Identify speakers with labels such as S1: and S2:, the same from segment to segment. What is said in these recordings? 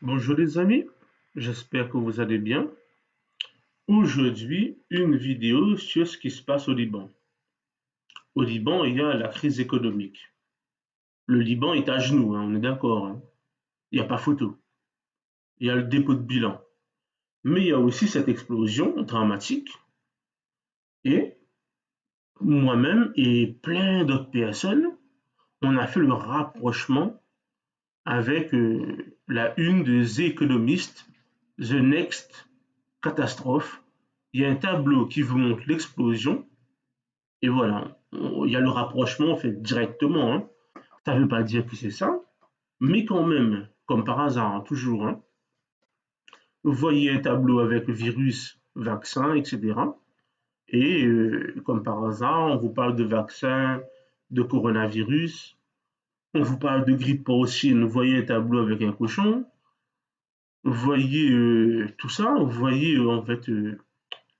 S1: Bonjour les amis, j'espère que vous allez bien. Aujourd'hui, une vidéo sur ce qui se passe au Liban. Au Liban, il y a la crise économique. Le Liban est à genoux, on est d'accord, hein. Il n'y a pas photo. Il y a le dépôt de bilan. Mais il y a aussi cette explosion dramatique. Et moi-même et plein d'autres personnes, on a fait le rapprochement avec la une de The Economist, The Next Catastrophe. Il y a un tableau qui vous montre l'explosion. Et voilà, il y a le rapprochement fait directement, hein. Ça ne veut pas dire que c'est ça, mais quand même, comme par hasard, hein, toujours, hein, vous voyez un tableau avec virus, vaccin, etc. Et comme par hasard, on vous parle de vaccin, de coronavirus, on vous parle de grippe porcine, vous voyez un tableau avec un cochon, vous voyez tout ça, vous voyez en fait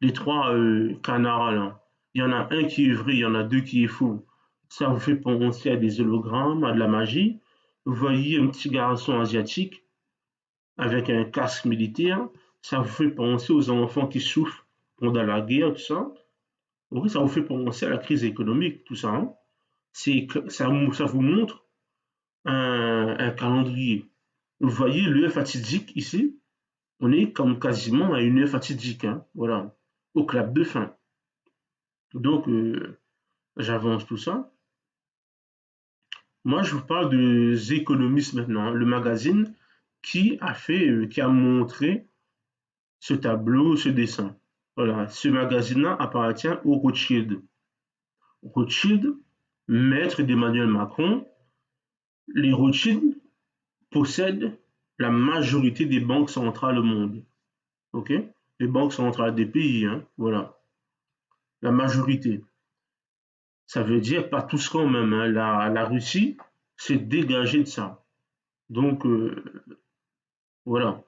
S1: les trois canards là. Il y en a un qui est vrai, il y en a deux qui est faux. Ça vous fait penser à des hologrammes, à de la magie. Vous voyez un petit garçon asiatique avec un casque militaire. Ça vous fait penser aux enfants qui souffrent pendant la guerre, tout ça. Oui, ça vous fait penser à la crise économique, tout ça, hein. Ça vous montre un calendrier. Vous voyez l'heure fatidique ici. On est comme quasiment à une heure fatidique, hein. Voilà, au clap de fin. Donc, j'avance tout ça. Moi, je vous parle de The Economist maintenant, hein, le magazine qui a montré ce tableau, ce dessin. Voilà, ce magazine-là appartient au Rothschild. Rothschild, maître d'Emmanuel Macron, les Rothschild possèdent la majorité des banques centrales au monde. Ok? Les banques centrales des pays, hein, voilà. La majorité. Ça veut dire pas tous quand même, hein. La Russie s'est dégagée de ça. Donc, voilà.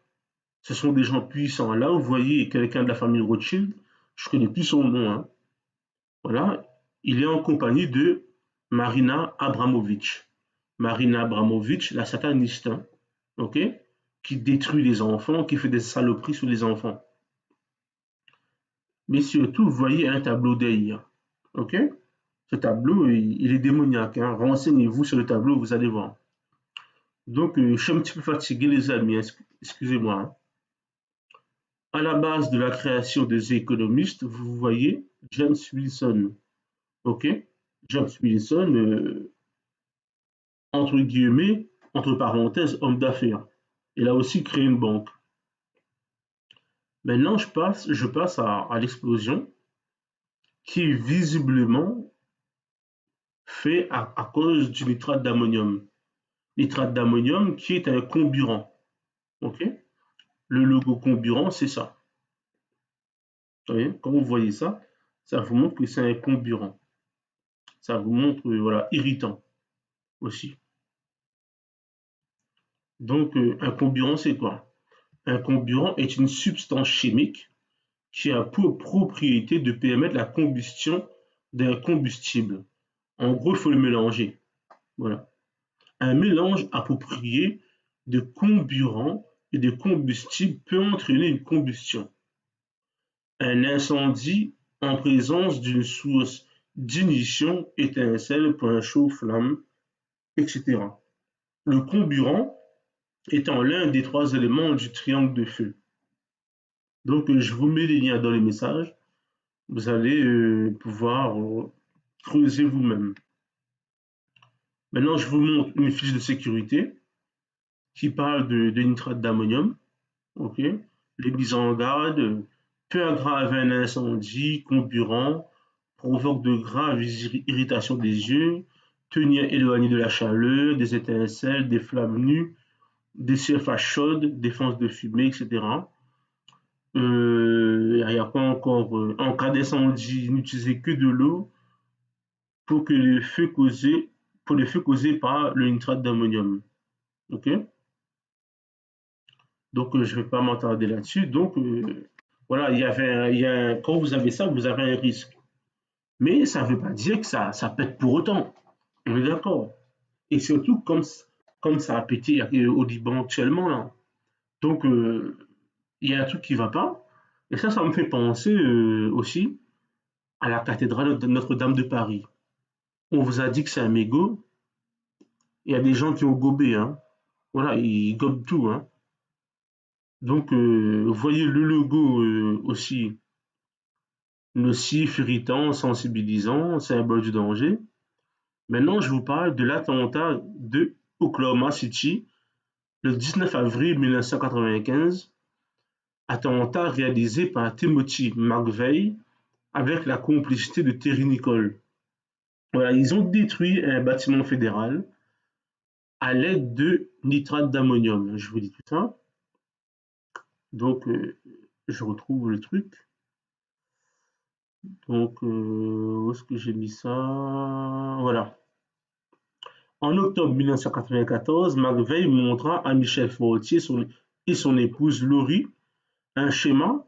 S1: Ce sont des gens puissants. Là, vous voyez quelqu'un de la famille Rothschild, je ne connais plus son nom, hein. Voilà. Il est en compagnie de Marina Abramovich. Marina Abramovich, la sataniste, hein, ok, qui détruit les enfants, qui fait des saloperies sur les enfants. Mais surtout, vous voyez un tableau d'Aïe. Ok? Ce tableau, il est démoniaque, hein. Renseignez-vous sur le tableau, vous allez voir. Donc, je suis un petit peu fatigué, les amis, hein. Excusez-moi, hein. À la base de la création des économistes, vous voyez James Wilson. Ok? James Wilson, entre guillemets, entre parenthèses, homme d'affaires. Il a aussi créé une banque. Maintenant, je passe à l'explosion qui est visiblement fait à cause du nitrate d'ammonium. Nitrate d'ammonium qui est un comburant. Ok? Le logo comburant, c'est ça. Vous voyez? Quand vous voyez ça, ça vous montre que c'est un comburant. Ça vous montre, voilà, irritant aussi. Donc, un comburant, c'est quoi? Un comburant est une substance chimique qui a pour propriété de permettre la combustion d'un combustible. En gros, il faut le mélanger. Voilà. Un mélange approprié de comburant et de combustible peut entraîner une combustion. Un incendie en présence d'une source d'ignition, étincelle, point chaud, flamme, etc. Le comburant étant l'un des trois éléments du triangle de feu. Donc, je vous mets les liens dans les messages. Vous allez pouvoir creuser vous-même. Maintenant, je vous montre une fiche de sécurité qui parle de nitrate d'ammonium. Ok? Les mises en garde peut aggraver un incendie, comburant, provoque de graves irritations des yeux, tenir éloigné de la chaleur, des étincelles, des flammes nues, des surfaces chaudes, défense de fumée, etc. Il y a quoi encore? En cas d'incendie, n'utilisez que de l'eau pour que le feu causé, pour le feu causé par le nitrate d'ammonium. Ok? Donc, je ne vais pas m'attarder là-dessus. Donc, voilà, quand vous avez ça, vous avez un risque. Mais ça ne veut pas dire que ça pète pour autant. On est d'accord. Et surtout, comme ça a pété au Liban actuellement, là. Donc, il y a un truc qui va pas. Et ça me fait penser aussi à la cathédrale de Notre-Dame de Paris. On vous a dit que c'est un mégot. Il y a des gens qui ont gobé, hein. Voilà, ils gobent tout, hein. Donc, vous voyez le logo aussi nocif, irritant, sensibilisant, symbole du danger. Maintenant, je vous parle de l'attentat de Oklahoma City le 19 avril 1995, attentat réalisé par Timothy McVeigh avec la complicité de Terry Nichols. Voilà, ils ont détruit un bâtiment fédéral à l'aide de nitrate d'ammonium. Je vous dis tout ça. Donc, je retrouve le truc. Donc, où est-ce que j'ai mis ça? Voilà. En octobre 1994, McVeigh montra à Michel Fortier et son épouse Laurie un schéma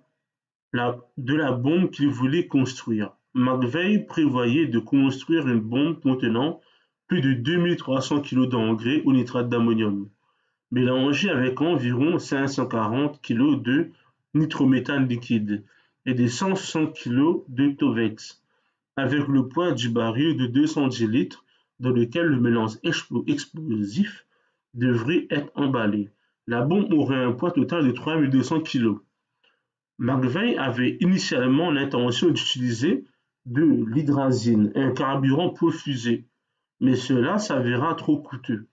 S1: de la bombe qu'il voulait construire. McVeigh prévoyait de construire une bombe contenant plus de 2300 kg d'engrais au nitrate d'ammonium, mélangé avec environ 540 kg de nitrométhane liquide et de 160 kg de Tovex, avec le poids du baril de 210 litres dans lequel le mélange explosif devrait être emballé. La bombe aurait un poids total de 3200 kg. McVeigh avait initialement l'intention d'utiliser de l'hydrazine, un carburant profusé, mais cela s'avéra trop coûteux.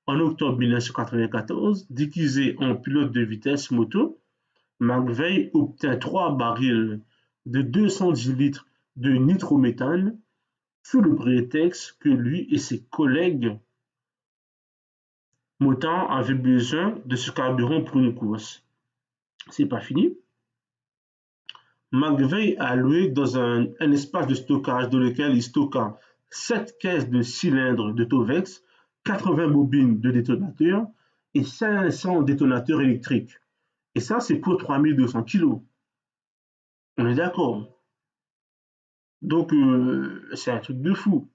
S1: En octobre 1994, déguisé en pilote de vitesse moto, McVeigh obtint 3 barils de 210 litres de nitrométhane sous le prétexte que lui et ses collègues motards avaient besoin de ce carburant pour une course. C'est pas fini. McVeigh a loué dans un espace de stockage dans lequel il stocka 7 caisses de cylindres de Tovex, 80 bobines de détonateurs et 500 détonateurs électriques. Et ça, c'est pour 3200 kilos. On est d'accord. Donc, c'est un truc de fou.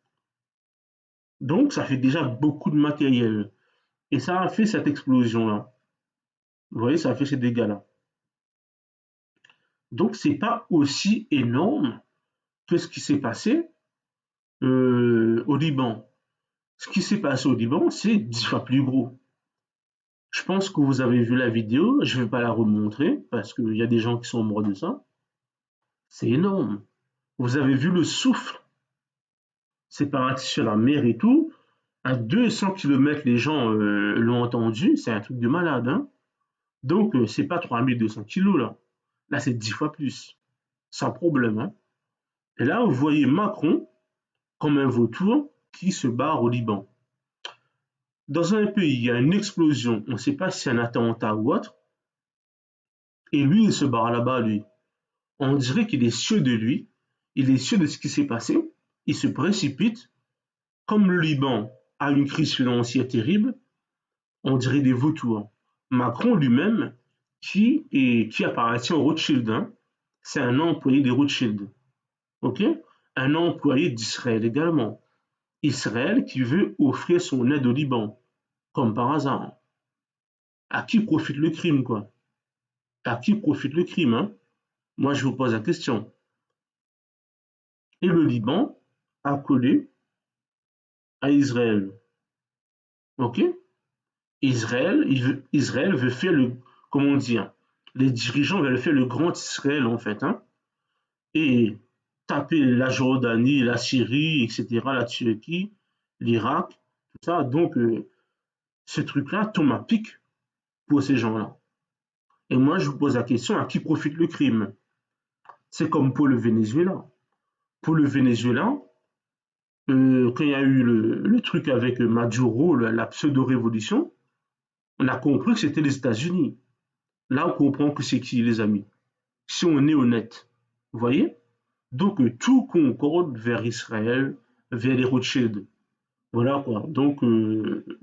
S1: Donc, ça fait déjà beaucoup de matériel. Et ça a fait cette explosion-là. Vous voyez, ça a fait ces dégâts-là. Donc, c'est pas aussi énorme que ce qui s'est passé au Liban. Ce qui s'est passé au Liban, c'est 10 fois plus gros. Je pense que vous avez vu la vidéo, je ne vais pas la remontrer parce qu'il y a des gens qui sont morts de ça. C'est énorme. Vous avez vu le souffle, c'est parti sur la mer et tout. À 200 km, les gens l'ont entendu, c'est un truc de malade. Hein. Donc, c'est pas 3200 kilos là. Là, c'est 10 fois plus. Sans problème. Hein. Et là, vous voyez Macron comme un vautour qui se barre au Liban. Dans un pays, il y a une explosion, on ne sait pas si c'est un attentat ou autre, et lui, il se barre là-bas, lui. On dirait qu'il est sûr de lui, il est sûr de ce qui s'est passé, il se précipite. Comme le Liban a une crise financière terrible, on dirait des vautours. Macron lui-même, qui appartient au Rothschild, hein, c'est un employé des Rothschild, ok? Un employé d'Israël également. Israël qui veut offrir son aide au Liban, comme par hasard. À qui profite le crime, quoi? À qui profite le crime, hein? Moi, je vous pose la question. Et le Liban a collé à Israël. OK? Israël veut faire le, comment dire, les dirigeants veulent faire le grand Israël, en fait, hein? Et taper la Jordanie, la Syrie, etc., la Turquie, l'Irak, tout ça. Donc, ce truc-là tombe à pic pour ces gens-là. Et moi, je vous pose la question, à qui profite le crime? C'est comme pour le Venezuela. Pour le Venezuela, quand il y a eu le truc avec Maduro, la pseudo-révolution, on a compris que c'était les États-Unis. Là, on comprend que c'est qui, les amis? Si on est honnête, vous voyez? Donc, tout concorde vers Israël, vers les Rothschild. Voilà quoi. Donc,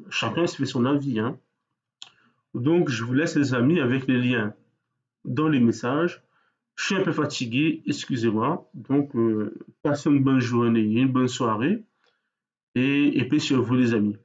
S1: chacun se fait son avis. Hein. Donc, je vous laisse, les amis, avec les liens dans les messages. Je suis un peu fatigué, excusez-moi. Donc, passez une bonne journée, une bonne soirée. Et puis sur vous, les amis.